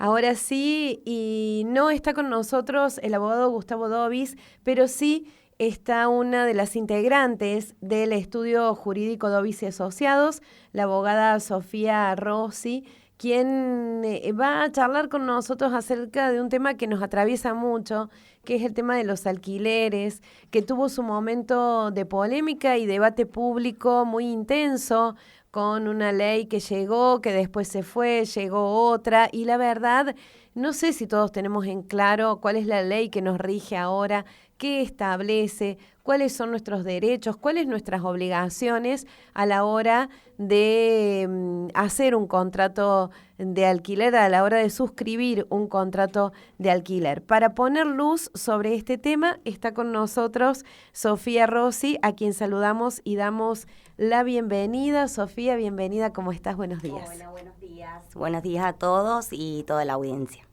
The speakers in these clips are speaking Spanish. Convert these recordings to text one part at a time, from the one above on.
Ahora sí, y no está con nosotros el abogado Gustavo Dobis, pero sí está una de las integrantes del estudio jurídico Dobis y Asociados, la abogada Sofía Rossi, quien va a charlar con nosotros acerca de un tema que nos atraviesa mucho, que es el tema de los alquileres, que tuvo su momento de polémica y debate público muy intenso, con una ley que llegó, que después se fue, llegó otra, y la verdad, no sé si todos tenemos en claro cuál es la ley que nos rige ahora, qué establece, cuáles son nuestros derechos, cuáles nuestras obligaciones a la hora de hacer un contrato de alquiler, a la hora de suscribir un contrato de alquiler. Para poner luz sobre este tema está con nosotros Sofía Rossi, a quien saludamos y damos la bienvenida. Sofía, bienvenida, ¿cómo estás? Buenos días. Hola, buenos días. Buenos días a todos y toda la audiencia.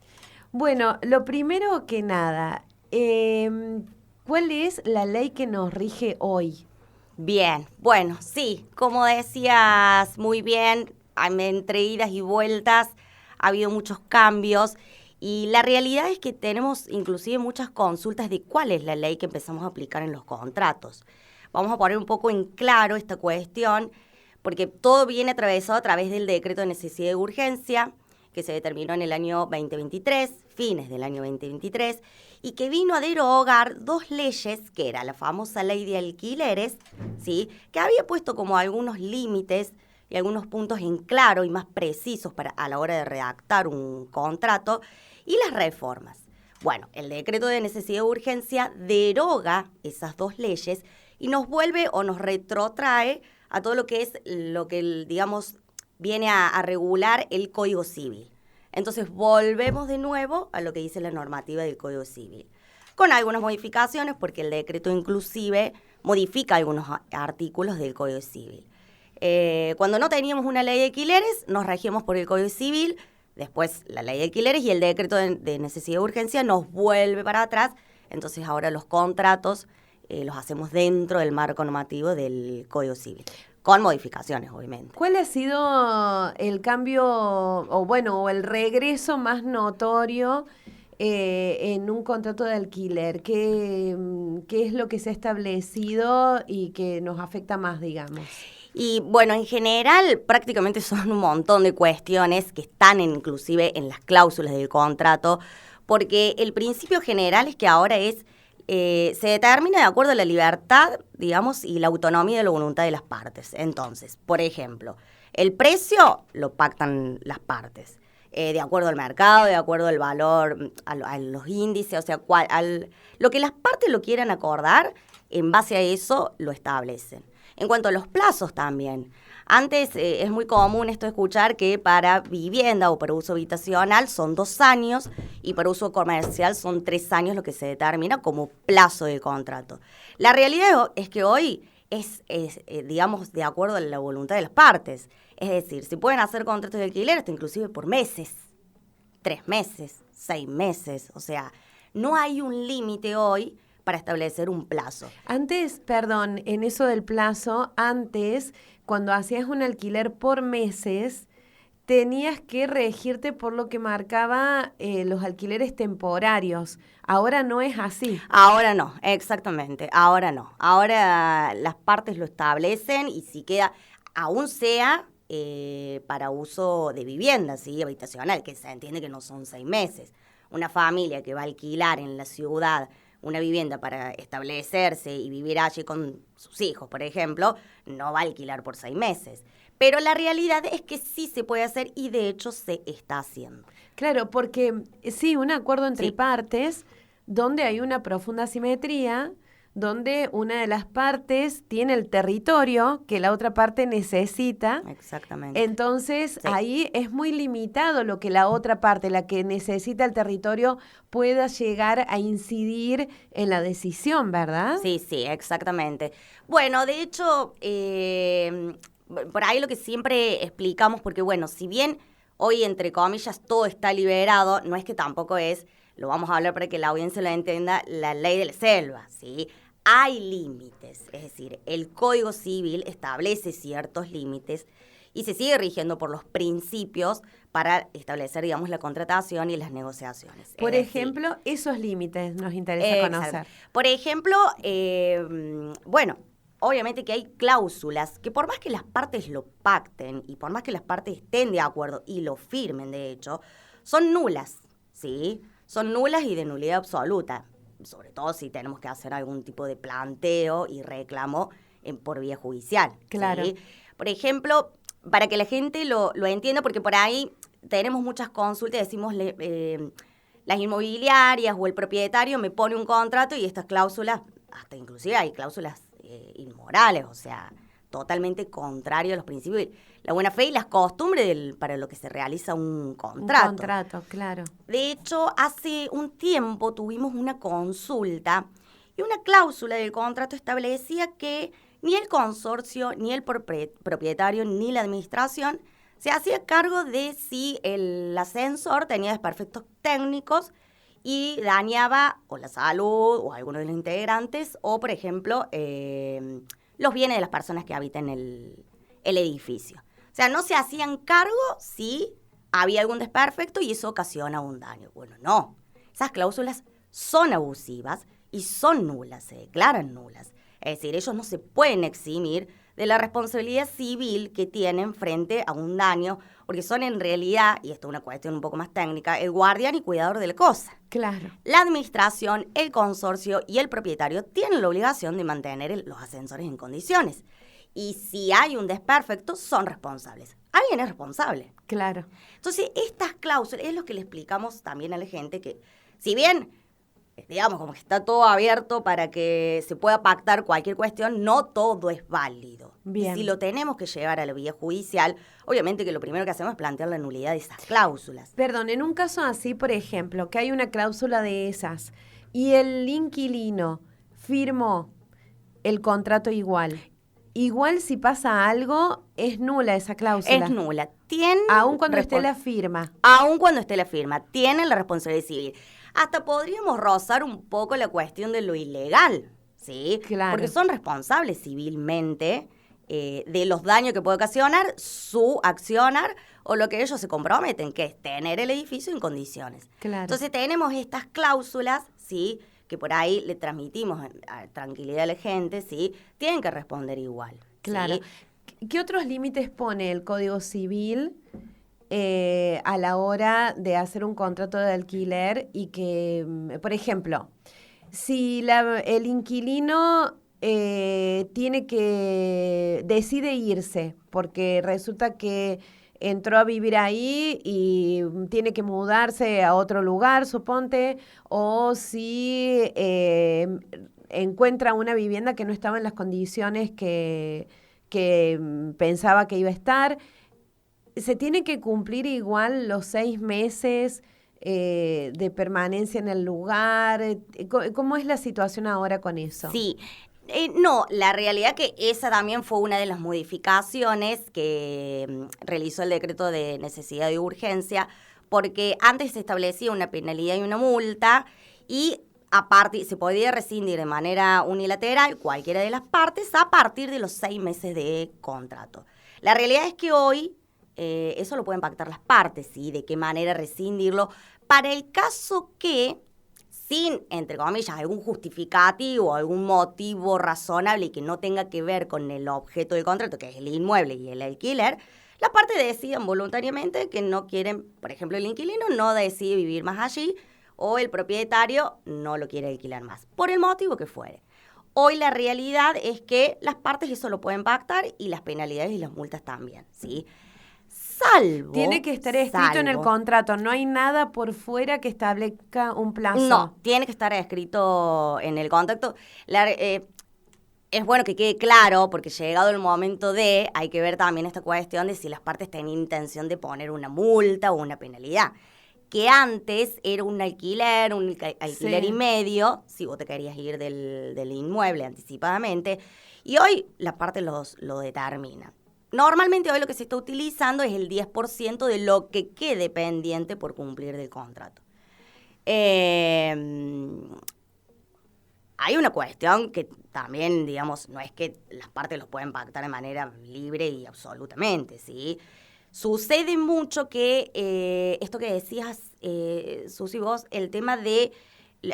Bueno, lo primero que nada, ¿cuál es la ley que nos rige hoy? Bien, bueno, sí, como decías muy bien, entre idas y vueltas ha habido muchos cambios y la realidad es que tenemos inclusive muchas consultas de cuál es la ley que empezamos a aplicar en los contratos. Vamos a poner un poco en claro esta cuestión porque todo viene atravesado a través del decreto de necesidad de urgencia que se determinó en el año 2023, fines del año 2023, y que vino a derogar dos leyes, que era la famosa ley de alquileres, ¿sí?, que había puesto como algunos límites y algunos puntos en claro y más precisos a la hora de redactar un contrato, y las reformas. Bueno, el decreto de necesidad de urgencia deroga esas dos leyes y nos vuelve o nos retrotrae a todo lo que es lo que, digamos, viene a regular el Código Civil. Entonces volvemos de nuevo a lo que dice la normativa del Código Civil, con algunas modificaciones porque el decreto inclusive modifica algunos artículos del Código Civil. Cuando no teníamos una ley de alquileres, nos regíamos por el Código Civil, después la ley de alquileres y el decreto de necesidad de urgencia nos vuelve para atrás, entonces ahora los contratos los hacemos dentro del marco normativo del Código Civil. Con modificaciones, obviamente. ¿Cuál ha sido el cambio o el regreso más notorio en un contrato de alquiler? ¿Qué es lo que se ha establecido y que nos afecta más, digamos? Y bueno, en general prácticamente son un montón de cuestiones que están inclusive en las cláusulas del contrato, porque el principio general es que ahora se determina de acuerdo a la libertad, digamos, y la autonomía de la voluntad de las partes. Entonces, por ejemplo, el precio lo pactan las partes, de acuerdo al mercado, de acuerdo al valor, a los índices, o sea, lo que las partes lo quieran acordar, en base a eso lo establecen. En cuanto a los plazos también, antes es muy común esto de escuchar que para vivienda o para uso habitacional son 2 años y para uso comercial son 3 años lo que se determina como plazo de contrato. La realidad es que hoy digamos, de acuerdo a la voluntad de las partes. Es decir, se pueden hacer contratos de alquiler hasta inclusive por meses, 3 meses, 6 meses. O sea, no hay un límite hoy para establecer un plazo. Antes, perdón, en eso del plazo, antes, cuando hacías un alquiler por meses, tenías que regirte por lo que marcaba los alquileres temporarios. Ahora no es así. Ahora no, exactamente, ahora no. Ahora las partes lo establecen y si queda, aún sea para uso de vivienda, ¿sí?, habitacional, que se entiende que no son 6 meses. Una familia que va a alquilar en la ciudad una vivienda para establecerse y vivir allí con sus hijos, por ejemplo, no va a alquilar por 6 meses. Pero la realidad es que sí se puede hacer y de hecho se está haciendo. Claro, porque sí, un acuerdo entre Sí. partes donde hay una profunda asimetría, donde una de las partes tiene el territorio que la otra parte necesita. Exactamente. Entonces, Sí. ahí es muy limitado lo que la otra parte, la que necesita el territorio, pueda llegar a incidir en la decisión, ¿verdad? Sí, exactamente. Bueno, de hecho, por ahí lo que siempre explicamos, porque bueno, si bien hoy, entre comillas, todo está liberado, no es que tampoco lo vamos a hablar para que la audiencia lo entienda, la ley de la selva, ¿sí? Hay límites, es decir, el Código Civil establece ciertos límites y se sigue rigiendo por los principios para establecer, digamos, la contratación y las negociaciones. Por ejemplo, esos límites nos interesa conocer. Por ejemplo, bueno, obviamente que hay cláusulas que por más que las partes lo pacten y por más que las partes estén de acuerdo y lo firmen, de hecho, son nulas, ¿sí? Son nulas y de nulidad absoluta, sobre todo si tenemos que hacer algún tipo de planteo y reclamo por vía judicial. Claro. ¿Sí? Por ejemplo, para que la gente lo entienda, porque por ahí tenemos muchas consultas, decimos las inmobiliarias o el propietario me pone un contrato y estas cláusulas, hasta inclusive hay cláusulas inmorales, o sea, totalmente contrario a los principios, la buena fe y las costumbres para lo que se realiza un contrato. Un contrato, claro. De hecho, hace un tiempo tuvimos una consulta y una cláusula del contrato establecía que ni el consorcio, ni el propietario, ni la administración se hacía cargo de si el ascensor tenía desperfectos técnicos y dañaba o la salud o alguno de los integrantes o, por ejemplo, los bienes de las personas que habitan el edificio. O sea, no se hacían cargo si había algún desperfecto y eso ocasiona un daño. Bueno, no. Esas cláusulas son abusivas y son nulas, se declaran nulas. Es decir, ellos no se pueden eximir de la responsabilidad civil que tienen frente a un daño, porque son en realidad, y esto es una cuestión un poco más técnica, el guardián y cuidador de la cosa. Claro. La administración, el consorcio y el propietario tienen la obligación de mantener los ascensores en condiciones. Y si hay un desperfecto, son responsables. Alguien es responsable. Claro. Entonces, estas cláusulas es lo que le explicamos también a la gente que, si bien, digamos, como que está todo abierto para que se pueda pactar cualquier cuestión, no todo es válido. Bien. Y si lo tenemos que llevar a la vía judicial, obviamente que lo primero que hacemos es plantear la nulidad de esas cláusulas. Perdón, en un caso así, por ejemplo, que hay una cláusula de esas y el inquilino firmó el contrato igual si pasa algo, es nula esa cláusula. Es nula. Tienen aun cuando esté la firma. Aun cuando esté la firma. Tienen la responsabilidad civil. Hasta podríamos rozar un poco la cuestión de lo ilegal, ¿sí? Claro. Porque son responsables civilmente de los daños que puede ocasionar su accionar o lo que ellos se comprometen, que es tener el edificio en condiciones. Claro. Entonces tenemos estas cláusulas, ¿sí?, que por ahí le transmitimos tranquilidad a la gente, ¿sí?, tienen que responder igual. Claro. ¿Sí? ¿Qué otros límites pone el Código Civil a la hora de hacer un contrato de alquiler y que, por ejemplo, si el inquilino decide irse porque resulta que entró a vivir ahí y tiene que mudarse a otro lugar, suponte, o si encuentra una vivienda que no estaba en las condiciones que pensaba que iba a estar, ¿se tiene que cumplir igual los 6 meses de permanencia en el lugar? ¿Cómo es la situación ahora con eso? Sí. No, la realidad que esa también fue una de las modificaciones que realizó el decreto de necesidad y urgencia, porque antes se establecía una penalidad y una multa y aparte se podía rescindir de manera unilateral cualquiera de las partes a partir de los 6 meses de contrato. La realidad es que hoy eso lo pueden pactar las partes, ¿sí? De qué manera rescindirlo, para el caso que sin, entre comillas, algún justificativo, algún motivo razonable y que no tenga que ver con el objeto del contrato, que es el inmueble y el alquiler, las partes deciden voluntariamente que no quieren, por ejemplo, el inquilino no decide vivir más allí o el propietario no lo quiere alquilar más, por el motivo que fuere. Hoy la realidad es que las partes eso lo pueden pactar y las penalidades y las multas también, ¿sí? Tiene que estar escrito en el contrato, no hay nada por fuera que establezca un plazo. No, tiene que estar escrito en el contrato. Es bueno que quede claro, porque llegado el momento hay que ver también esta cuestión de si las partes tenían intención de poner una multa o una penalidad. Que antes era un alquiler sí, y medio, si vos te querías ir del inmueble anticipadamente, y hoy la parte lo determina. Normalmente hoy lo que se está utilizando es el 10% de lo que quede pendiente por cumplir del contrato. Hay una cuestión que también, digamos, no es que las partes los pueden pactar de manera libre y absolutamente, ¿sí? sucede mucho que esto que decías, Susi, vos, el tema de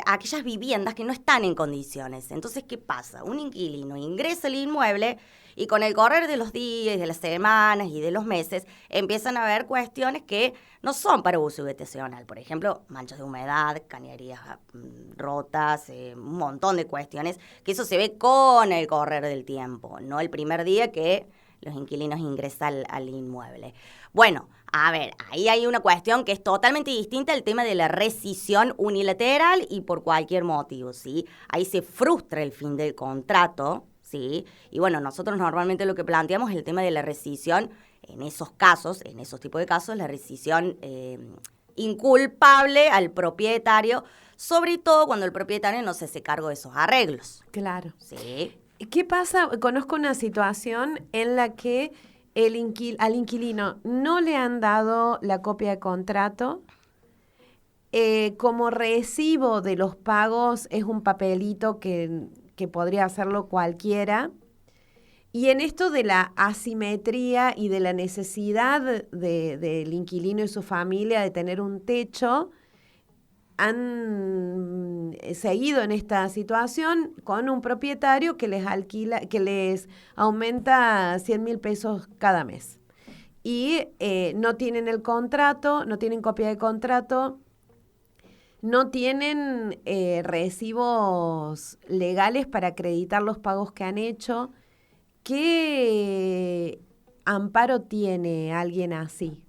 aquellas viviendas que no están en condiciones. Entonces, ¿qué pasa? Un inquilino ingresa al inmueble y con el correr de los días, de las semanas y de los meses, empiezan a haber cuestiones que no son para uso habitacional. Por ejemplo, manchas de humedad, cañerías rotas, un montón de cuestiones, que eso se ve con el correr del tiempo, no el primer día que los inquilinos ingresan al inmueble. Bueno, a ver, ahí hay una cuestión que es totalmente distinta al tema de la rescisión unilateral y por cualquier motivo, ¿sí? Ahí se frustra el fin del contrato, ¿sí? Y bueno, nosotros normalmente lo que planteamos es el tema de la rescisión en esos casos, en esos tipos de casos, la rescisión inculpable al propietario, sobre todo cuando el propietario no se hace cargo de esos arreglos. Claro. Sí. ¿Qué pasa? Conozco una situación en la que al inquilino no le han dado la copia de contrato. Como recibo de los pagos es un papelito que podría hacerlo cualquiera. Y en esto de la asimetría y de la necesidad del inquilino y su familia de tener un techo, han seguido en esta situación con un propietario que les alquila, que les aumenta 100.000 pesos cada mes. Y no tienen el contrato, no tienen copia de contrato, no tienen recibos legales para acreditar los pagos que han hecho. ¿Qué amparo tiene alguien así?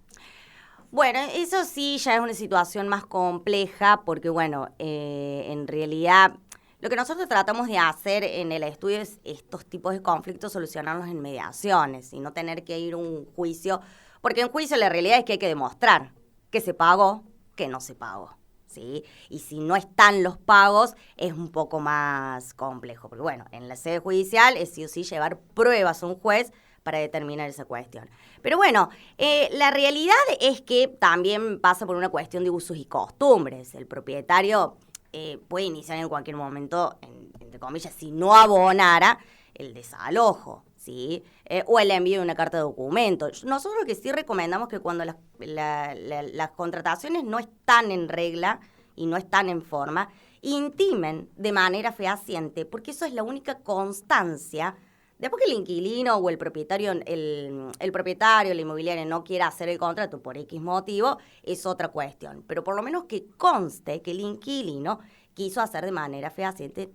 Bueno, eso sí ya es una situación más compleja porque, bueno, en realidad lo que nosotros tratamos de hacer en el estudio es estos tipos de conflictos solucionarlos en mediaciones y no tener que ir a un juicio, porque en juicio la realidad es que hay que demostrar que se pagó, que no se pagó, ¿sí? Y si no están los pagos es un poco más complejo, porque, bueno, en la sede judicial es sí o sí llevar pruebas a un juez para determinar esa cuestión. Pero bueno, la realidad es que también pasa por una cuestión de usos y costumbres. El propietario puede iniciar en cualquier momento, entre comillas, si no abonara, el desalojo, ¿sí? O el envío de una carta de documento. Nosotros lo que sí recomendamos que cuando las contrataciones no están en regla y no están en forma, intimen de manera fehaciente, porque eso es la única constancia. Después que el inquilino o el propietario, el propietario, la inmobiliaria no quiera hacer el contrato por X motivo, es otra cuestión. Pero por lo menos que conste que el inquilino quiso hacer de manera fehaciente,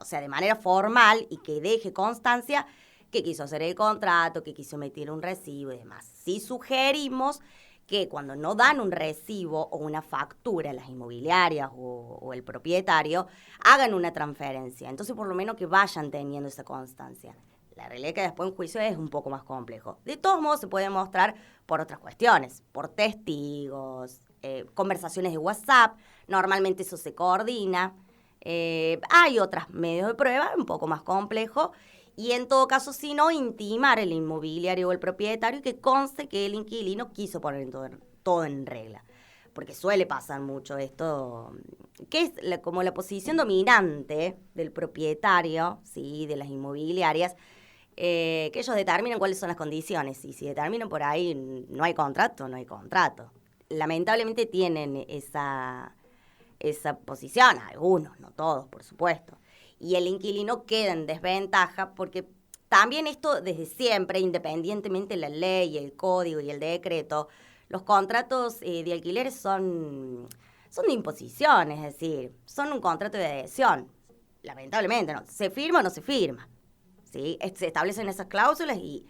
o sea, de manera formal y que deje constancia que quiso hacer el contrato, que quiso emitir un recibo y demás. Sí sugerimos que cuando no dan un recibo o una factura las inmobiliarias o el propietario, hagan una transferencia. Entonces, por lo menos que vayan teniendo esa constancia. La realidad es que después en juicio es un poco más complejo. De todos modos, se puede mostrar por otras cuestiones, por testigos, conversaciones de WhatsApp. Normalmente eso se coordina. Hay otros medios de prueba un poco más complejos. Y en todo caso, si no, intimar el inmobiliario o el propietario y que conste que el inquilino quiso poner todo en regla. Porque suele pasar mucho esto, que es como la posición dominante del propietario, ¿sí? De las inmobiliarias, que ellos determinan cuáles son las condiciones. Y si determinan por ahí no hay contrato, no hay contrato. Lamentablemente tienen esa posición, algunos, no todos, por supuesto. Y el inquilino queda en desventaja porque también esto desde siempre, independientemente de la ley, el código y el decreto, los contratos de alquileres son de imposición, es decir, son un contrato de adhesión. Lamentablemente, ¿no? ¿Se firma o no se firma? ¿Sí? Se establecen esas cláusulas y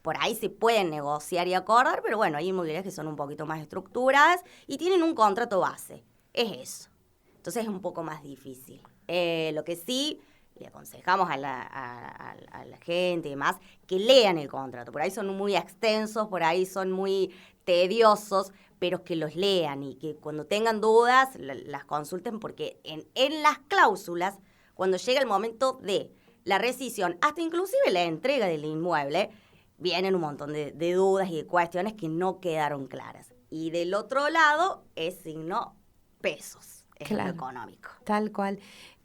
por ahí se pueden negociar y acordar, pero bueno, hay inmobiliarias que son un poquito más estructuradas y tienen un contrato base. Es eso. Entonces es un poco más difícil. Lo que sí le aconsejamos a la gente y demás, que lean el contrato. Por ahí son muy extensos, por ahí son muy tediosos, pero que los lean y que cuando tengan dudas las consulten, porque en las cláusulas, cuando llega el momento de la rescisión, hasta inclusive la entrega del inmueble, vienen un montón de dudas y de cuestiones que no quedaron claras. Y del otro lado es signo pesos, es claro, lo económico. Tal cual.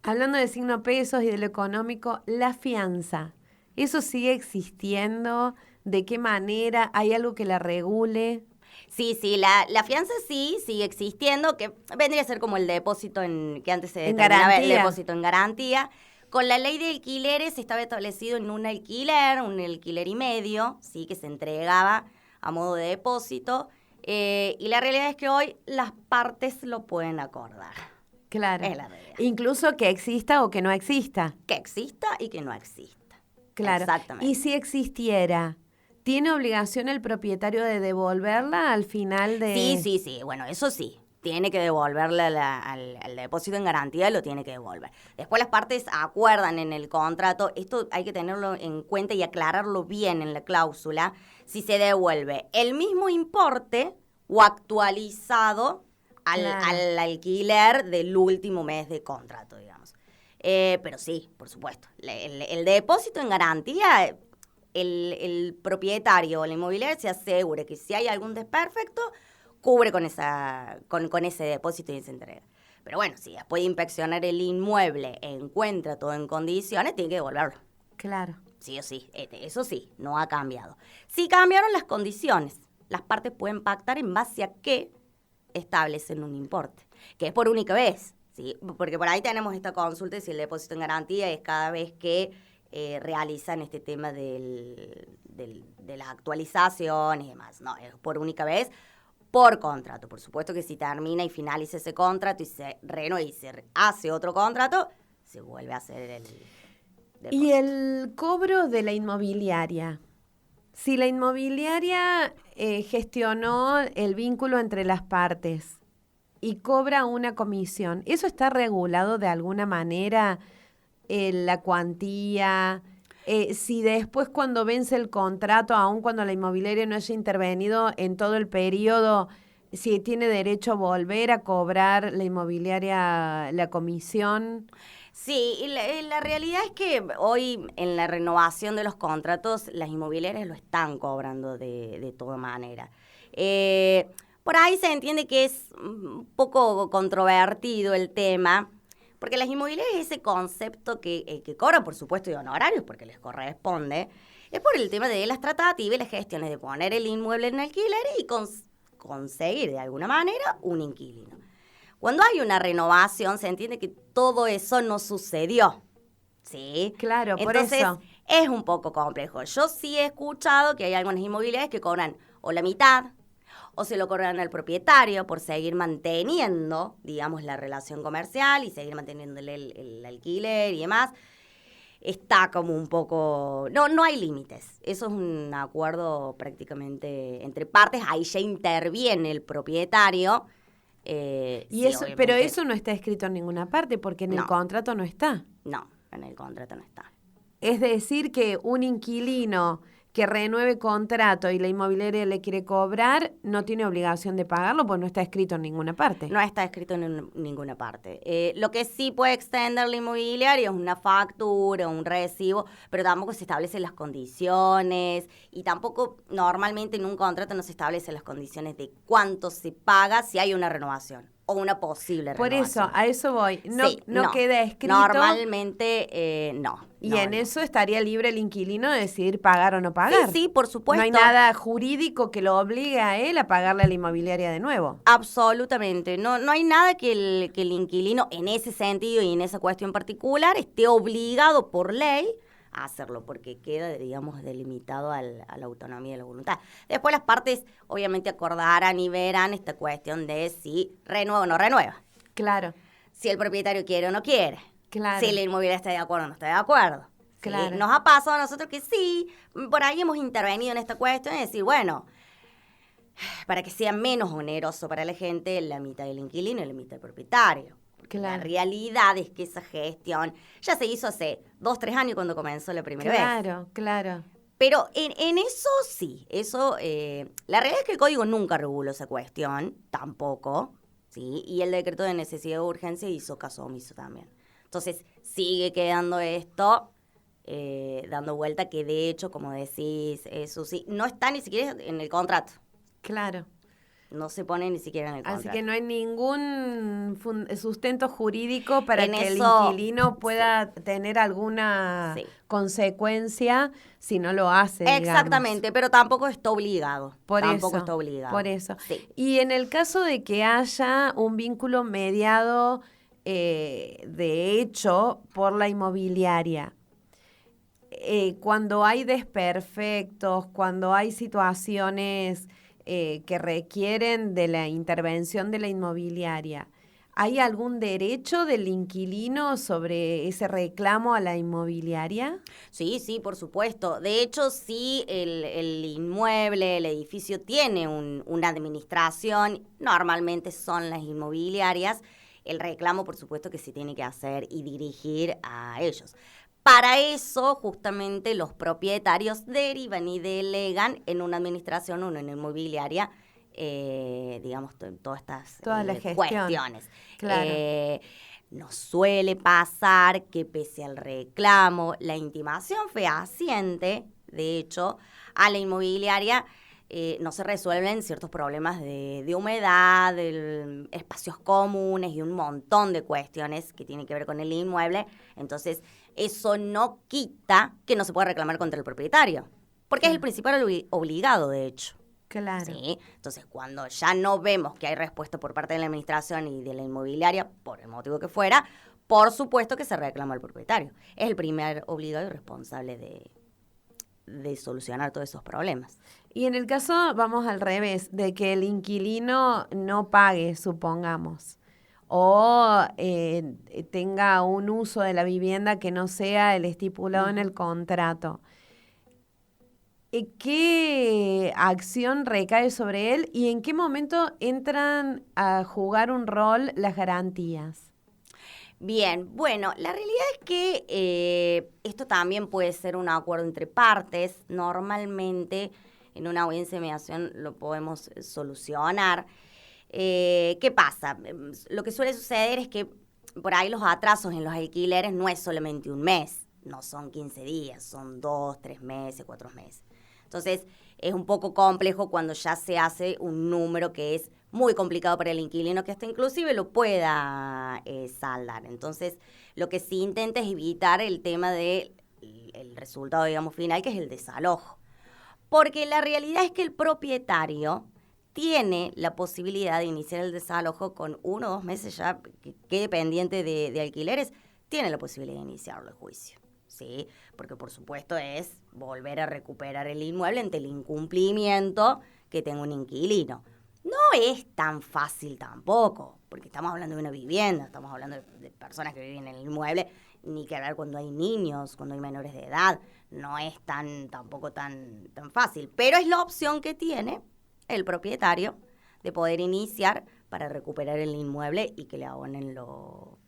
Hablando de signo pesos y de lo económico, la fianza, ¿eso sigue existiendo ¿De qué manera? ¿Hay algo que la regule? Sí, la fianza sí sigue existiendo, que vendría a ser como el depósito que antes se determinaba el depósito en garantía. Con la ley de alquileres estaba establecido en un alquiler y medio, sí, que se entregaba a modo de depósito. Y la realidad es que hoy las partes lo pueden acordar. Claro. Es la realidad. Incluso que exista o que no exista. Que exista y que no exista. Claro. Exactamente. Y si existiera, ¿tiene obligación el propietario de devolverla al final de...? Sí. Bueno, eso sí. Tiene que devolverle al depósito en garantía, lo tiene que devolver. Después las partes acuerdan en el contrato, esto hay que tenerlo en cuenta y aclararlo bien en la cláusula, si se devuelve el mismo importe o actualizado al alquiler del último mes de contrato, digamos. Pero sí, por supuesto, el depósito en garantía, el propietario o la inmobiliaria se asegure que si hay algún desperfecto, cubre con ese depósito y esa entrega. Pero bueno, si después de inspeccionar el inmueble encuentra todo en condiciones, tiene que devolverlo. Claro. Sí o sí, eso sí, no ha cambiado. Si cambiaron las condiciones, las partes pueden pactar en base a qué establecen un importe, que es por única vez, ¿sí? Porque por ahí tenemos esta consulta de si el depósito en garantía es cada vez que realizan este tema de las actualizaciones y demás. No, es por única vez, por contrato. Por supuesto que si termina y finaliza ese contrato y se renueva y se hace otro contrato, se vuelve a hacer el depósito. Y el cobro de la inmobiliaria. Si la inmobiliaria gestionó el vínculo entre las partes y cobra una comisión, ¿eso está regulado de alguna manera? La cuantía, si después cuando vence el contrato, aun cuando la inmobiliaria no haya intervenido en todo el periodo, si tiene derecho a volver a cobrar la inmobiliaria la comisión. Sí, y la realidad es que hoy en la renovación de los contratos las inmobiliarias lo están cobrando de toda manera. Por ahí se entiende que es un poco controvertido el tema, porque las inmobiliarias, ese concepto que cobran, por supuesto, de honorarios, porque les corresponde, es por el tema de las tratativas y las gestiones de poner el inmueble en alquiler y conseguir de alguna manera un inquilino. Cuando hay una renovación, se entiende que todo eso no sucedió, ¿sí? Claro, por Entonces, eso. es un poco complejo. Yo sí he escuchado que hay algunas inmobiliarias que cobran o la mitad, o se lo cobran al propietario por seguir manteniendo, digamos, la relación comercial y seguir manteniéndole el alquiler y demás. Está como un poco... No hay límites. Eso es un acuerdo prácticamente entre partes. Ahí ya interviene el propietario. Y eso, pero eso no está escrito en ninguna parte porque en el contrato no está. No, en el contrato no está. Es decir, que un inquilino que renueve contrato y la inmobiliaria le quiere cobrar, no tiene obligación de pagarlo, pues no está escrito en ninguna parte. No está escrito en ninguna parte. Lo que sí puede extender la inmobiliaria es una factura, un recibo, pero tampoco se establecen las condiciones y tampoco normalmente en un contrato no se establecen las condiciones de cuánto se paga si hay una renovación o una posible Por renovación. eso, a eso voy. No queda escrito. Normalmente no. Y en eso estaría libre el inquilino de decidir pagar o no pagar. Sí, por supuesto. No hay nada jurídico que lo obligue a él a pagarle a la inmobiliaria de nuevo. Absolutamente. No hay nada que el inquilino en ese sentido y en esa cuestión particular esté obligado por ley a hacerlo, porque queda, digamos, delimitado a la autonomía de la voluntad. Después las partes obviamente acordarán y verán esta cuestión de si renueva o no renueva. Claro. Si el propietario quiere o no quiere. Claro. Si la inmobiliaria está de acuerdo o no está de acuerdo. Claro. ¿Sí? Nos ha pasado a nosotros que sí, por ahí hemos intervenido en esta cuestión y decir, bueno, para que sea menos oneroso para la gente, la mitad del inquilino y la mitad del propietario. Claro. La realidad es que esa gestión ya se hizo hace 2, 3 años cuando comenzó la primera vez. Claro. Pero en eso sí, la realidad es que el código nunca reguló esa cuestión, tampoco, ¿sí? Y el decreto de necesidad de urgencia hizo caso omiso también. Entonces, sigue quedando esto dando vuelta, que de hecho, como decís, Susi, no está ni siquiera en el contrato. Claro. No se pone ni siquiera en el contrato. Así que no hay ningún sustento jurídico para En que eso, el inquilino pueda tener alguna consecuencia si no lo hace, Exactamente, digamos. pero tampoco está obligado. Por eso. Sí. Y en el caso de que haya un vínculo mediado, de hecho, por la inmobiliaria, cuando hay desperfectos, cuando hay situaciones que requieren de la intervención de la inmobiliaria, ¿hay algún derecho del inquilino sobre ese reclamo a la inmobiliaria? Sí, sí, por supuesto. De hecho, sí, el inmueble, el edificio tiene una administración, normalmente son las inmobiliarias. El reclamo, por supuesto, que se tiene que hacer y dirigir a ellos. Para eso, justamente, los propietarios derivan y delegan en una administración o en una inmobiliaria, digamos, todas estas Las cuestiones. Claro. Nos suele pasar que pese al reclamo, la intimación fehaciente, de hecho, a la inmobiliaria no se resuelven ciertos problemas de humedad, espacios comunes y un montón de cuestiones que tienen que ver con el inmueble. Entonces, eso no quita que no se pueda reclamar contra el propietario, porque es el principal obligado, de hecho. Claro. ¿Sí? Entonces, cuando ya no vemos que hay respuesta por parte de la administración y de la inmobiliaria, por el motivo que fuera, por supuesto que se reclama al propietario. Es el primer obligado y responsable de solucionar todos esos problemas. Y en el caso, vamos al revés, de que el inquilino no pague, supongamos, o tenga un uso de la vivienda que no sea el estipulado en el contrato. ¿Qué acción recae sobre él y en qué momento entran a jugar un rol las garantías? Bien, bueno, la realidad es que esto también puede ser un acuerdo entre partes. Normalmente en una audiencia de mediación lo podemos solucionar. ¿Qué pasa? Lo que suele suceder es que por ahí los atrasos en los alquileres no es solamente un mes, no son 15 días, son 2, 3 meses, 4 meses. Entonces, es un poco complejo cuando ya se hace un número que es muy complicado para el inquilino, que hasta inclusive lo pueda saldar. Entonces, lo que sí intenta es evitar el tema del resultado, digamos, final, que es el desalojo. Porque la realidad es que el propietario tiene la posibilidad de iniciar el desalojo con 1 o 2 meses ya que quede pendiente de alquileres, tiene la posibilidad de iniciarlo el juicio. ¿Sí? Porque por supuesto es volver a recuperar el inmueble ante el incumplimiento que tenga un inquilino. No es tan fácil tampoco, porque estamos hablando de una vivienda, estamos hablando de personas que viven en el inmueble, ni que hablar cuando hay niños, cuando hay menores de edad, no es tampoco tan fácil, pero es la opción que tiene el propietario de poder iniciar para recuperar el inmueble y que le abonen lo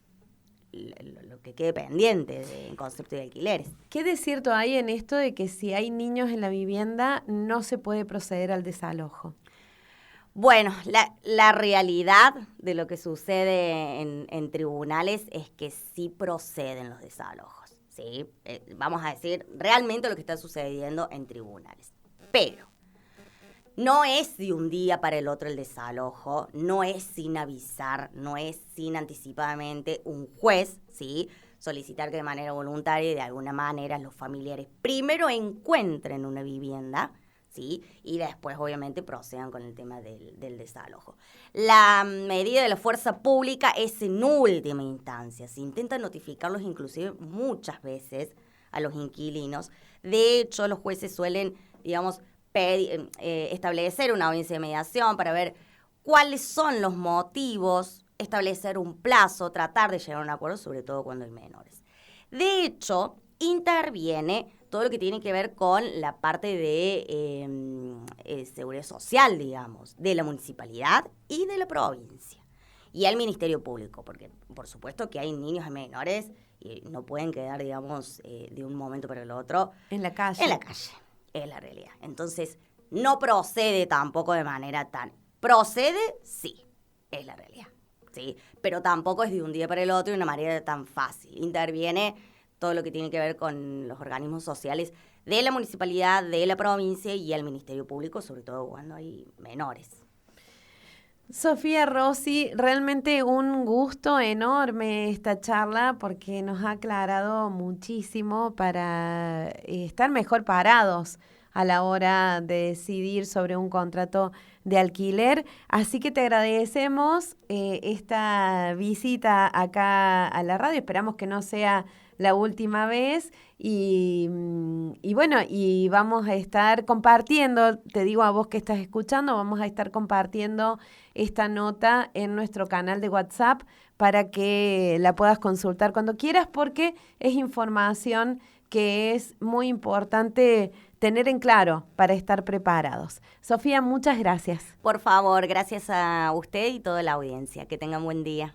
que quede pendiente en concepto de alquileres. ¿Qué de cierto hay en esto de que si hay niños en la vivienda no se puede proceder al desalojo? Bueno, la realidad de lo que sucede en tribunales es que sí proceden los desalojos, ¿sí? Vamos a decir realmente lo que está sucediendo en tribunales. Pero no es de un día para el otro el desalojo, no es sin avisar, no es sin anticipadamente un juez, ¿sí? Solicitar que de manera voluntaria y de alguna manera los familiares primero encuentren una vivienda, ¿sí? Y después obviamente procedan con el tema del desalojo. La medida de la fuerza pública es en última instancia, se intenta notificarlos inclusive muchas veces a los inquilinos. De hecho, los jueces suelen, digamos, establecer una audiencia de mediación para ver cuáles son los motivos, establecer un plazo, tratar de llegar a un acuerdo, sobre todo cuando hay menores. De hecho, interviene todo lo que tiene que ver con la parte de seguridad social, digamos, de la municipalidad y de la provincia. Y al Ministerio Público, porque por supuesto que hay niños y menores y no pueden quedar, digamos, de un momento para el otro. En la calle. En la calle. Es la realidad. Entonces, no procede tampoco de manera tan... Procede, sí, es la realidad, ¿sí? Pero tampoco es de un día para el otro y de una manera tan fácil. Interviene todo lo que tiene que ver con los organismos sociales de la municipalidad, de la provincia y el Ministerio Público, sobre todo cuando hay menores. Sofía Rossi, realmente un gusto enorme esta charla porque nos ha aclarado muchísimo para estar mejor parados a la hora de decidir sobre un contrato de alquiler. Así que te agradecemos esta visita acá a la radio. Esperamos que no sea la última vez y bueno, y vamos a estar compartiendo, te digo a vos que estás escuchando, vamos a estar compartiendo esta nota en nuestro canal de WhatsApp para que la puedas consultar cuando quieras porque es información que es muy importante tener en claro para estar preparados. Sofía, muchas gracias. Por favor, gracias a usted y toda la audiencia. Que tengan buen día.